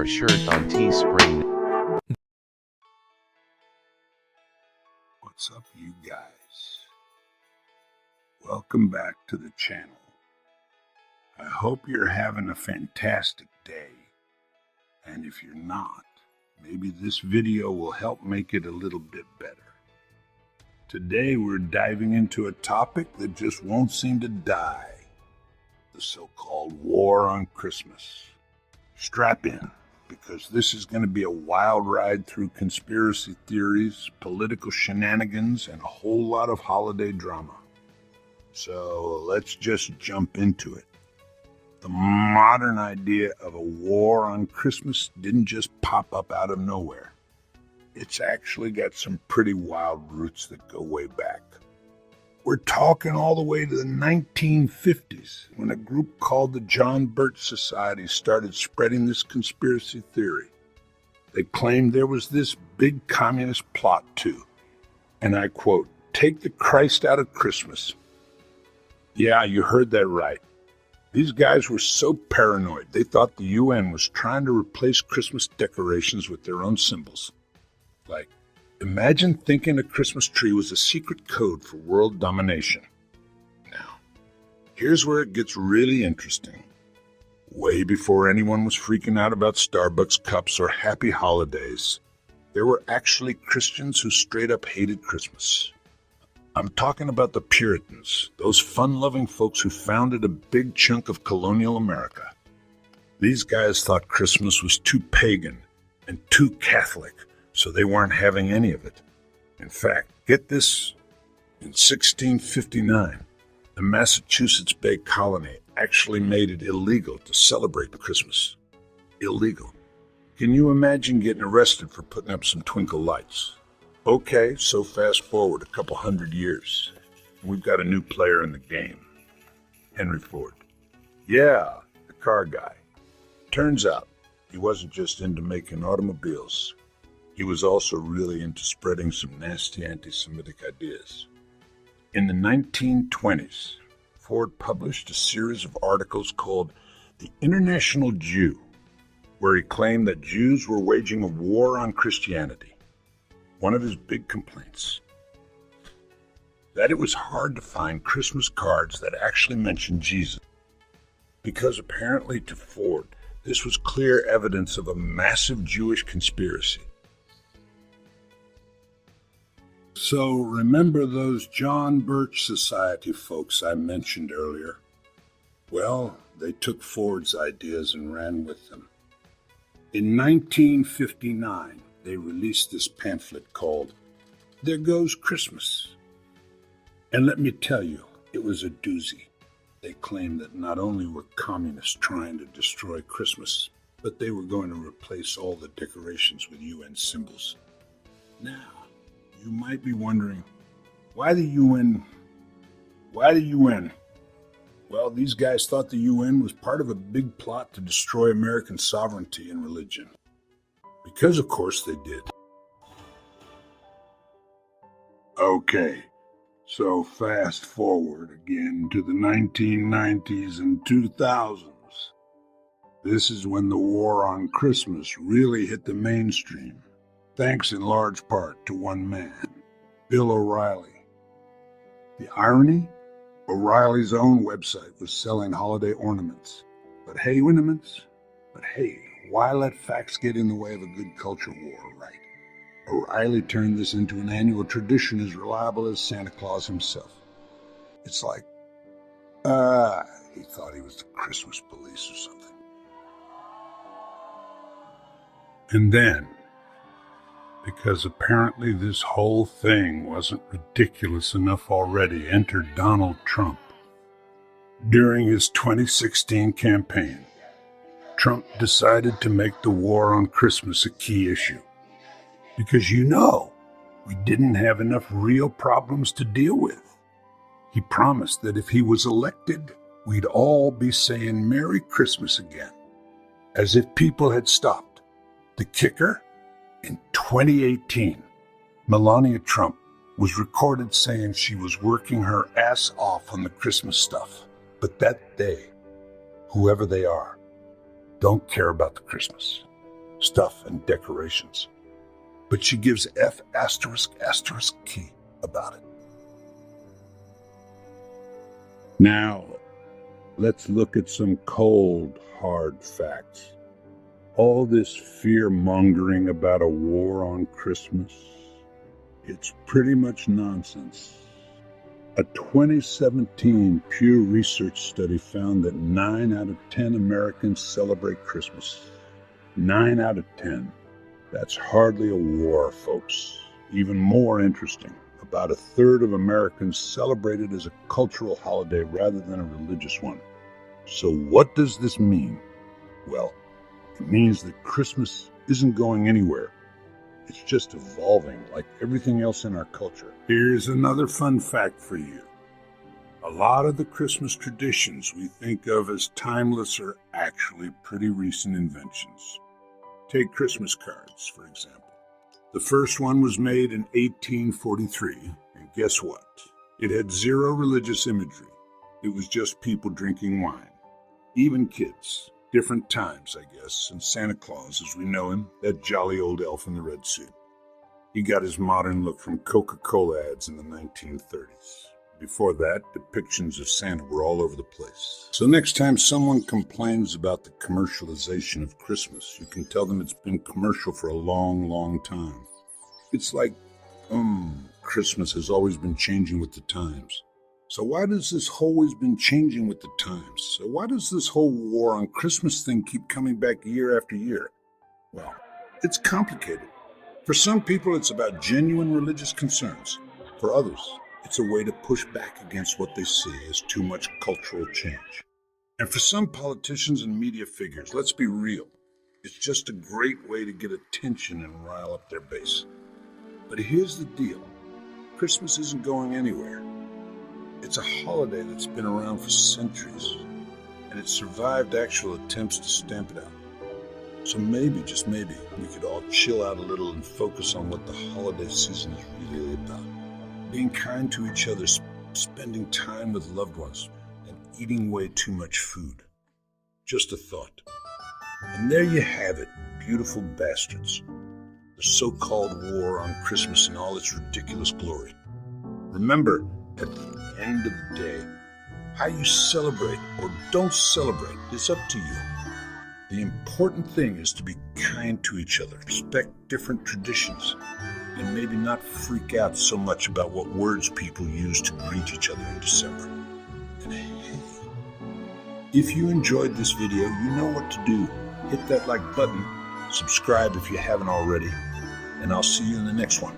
our shirt on Teespring. What's up, you guys? Welcome back to the channel. I hope you're having a fantastic day. And if you're not, maybe this video will help make it a little bit better. Today we're diving into a topic that just won't seem to die. The so-called war on Christmas. Strap in, because this is going to be a wild ride through conspiracy theories, political shenanigans, and a whole lot of holiday drama. So let's just jump into it. The modern idea of a war on Christmas didn't just pop up out of nowhere. It's actually got some pretty wild roots that go way back. We're talking all the way to the 1950s, when a group called the John Birch Society started spreading this conspiracy theory. They claimed there was this big communist plot to, and I quote, take the Christ out of Christmas. Yeah, you heard that right. These guys were so paranoid, they thought the UN was trying to replace Christmas decorations with their own symbols. Like, imagine thinking a Christmas tree was a secret code for world domination. Now, here's where it gets really interesting. Way before anyone was freaking out about Starbucks cups or happy holidays, there were actually Christians who straight up hated Christmas. I'm talking about the Puritans, those fun-loving folks who founded a big chunk of colonial America. These guys thought Christmas was too pagan and too Catholic, so they weren't having any of it. In fact, get this, in 1659, the Massachusetts Bay Colony actually made it illegal to celebrate Christmas. Illegal. Can you imagine getting arrested for putting up some twinkle lights? Okay, so fast forward a couple hundred years. We've got a new player in the game. Henry Ford. Yeah, the car guy. Turns out, he wasn't just into making automobiles. He was also really into spreading some nasty anti-Semitic ideas. In the 1920s, Ford published a series of articles called The International Jew, where he claimed that Jews were waging a war on Christianity. One of his big complaints, that it was hard to find Christmas cards that actually mentioned Jesus, because apparently to Ford, this was clear evidence of a massive Jewish conspiracy. So remember those John Birch Society folks I mentioned earlier? Well, they took Ford's ideas and ran with them. In 1959, they released this pamphlet called There Goes Christmas. And let me tell you, it was a doozy. They claimed that not only were communists trying to destroy Christmas, but they were going to replace all the decorations with UN symbols. Now, you might be wondering, why the UN? Why the UN? Well, these guys thought the UN was part of a big plot to destroy American sovereignty and religion. Because, of course, they did. Okay, so fast forward again to the 1990s and 2000s. This is when the war on Christmas really hit the mainstream, thanks in large part to one man, Bill O'Reilly. The irony? O'Reilly's own website was selling holiday ornaments. But hey, why let facts get in the way of a good culture war, right? O'Reilly turned this into an annual tradition as reliable as Santa Claus himself. It's like, he thought he was the Christmas police or something. And then, because apparently this whole thing wasn't ridiculous enough already, entered Donald Trump. During his 2016 campaign, Trump decided to make the war on Christmas a key issue. Because we didn't have enough real problems to deal with. He promised that if he was elected, we'd all be saying Merry Christmas again, as if people had stopped. The kicker? In 2018, Melania Trump was recorded saying she was working her ass off on the Christmas stuff, but that they, whoever they are, don't care about the Christmas. stuff and decorations. But she gives F asterisk asterisk key about it. Now, let's look at some cold, hard facts. All this fear-mongering about a war on Christmas, it's pretty much nonsense. A 2017 Pew Research study found that 9 out of 10 Americans celebrate Christmas. 9 out of 10. That's hardly a war, folks. Even more interesting, about a third of Americans celebrate it as a cultural holiday rather than a religious one. So what does this mean? Well, it means that Christmas isn't going anywhere. It's just evolving like everything else in our culture. Here's another fun fact for you. A lot of the Christmas traditions we think of as timeless are actually pretty recent inventions. Take Christmas cards, for example. The first one was made in 1843, and guess what? It had zero religious imagery. It was just people drinking wine. Even kids. Different times, I guess, and Santa Claus, as we know him, that jolly old elf in the red suit. He got his modern look from Coca-Cola ads in the 1930s. Before that, depictions of Santa were all over the place. So next time someone complains about the commercialization of Christmas, you can tell them it's been commercial for a long, long time. It's like, Christmas has always been changing with the times. So why does this always been changing with the times? So why does this whole war on Christmas thing keep coming back year after year? Well, it's complicated. For some people, it's about genuine religious concerns. For others, it's a way to push back against what they see as too much cultural change. And for some politicians and media figures, let's be real, it's just a great way to get attention and rile up their base. But here's the deal. Christmas isn't going anywhere. It's a holiday that's been around for centuries, and it's survived actual attempts to stamp it out. So maybe, just maybe, we could all chill out a little and focus on what the holiday season is really about. Being kind to each other, spending time with loved ones, and eating way too much food. Just a thought. And there you have it, beautiful bastards. The so-called war on Christmas in all its ridiculous glory. Remember, at the end of the day, how you celebrate or don't celebrate is up to you. The important thing is to be kind to each other, respect different traditions, and maybe not freak out so much about what words people use to greet each other in December. And hey, if you enjoyed this video, you know what to do. Hit that like button, subscribe if you haven't already, and I'll see you in the next one.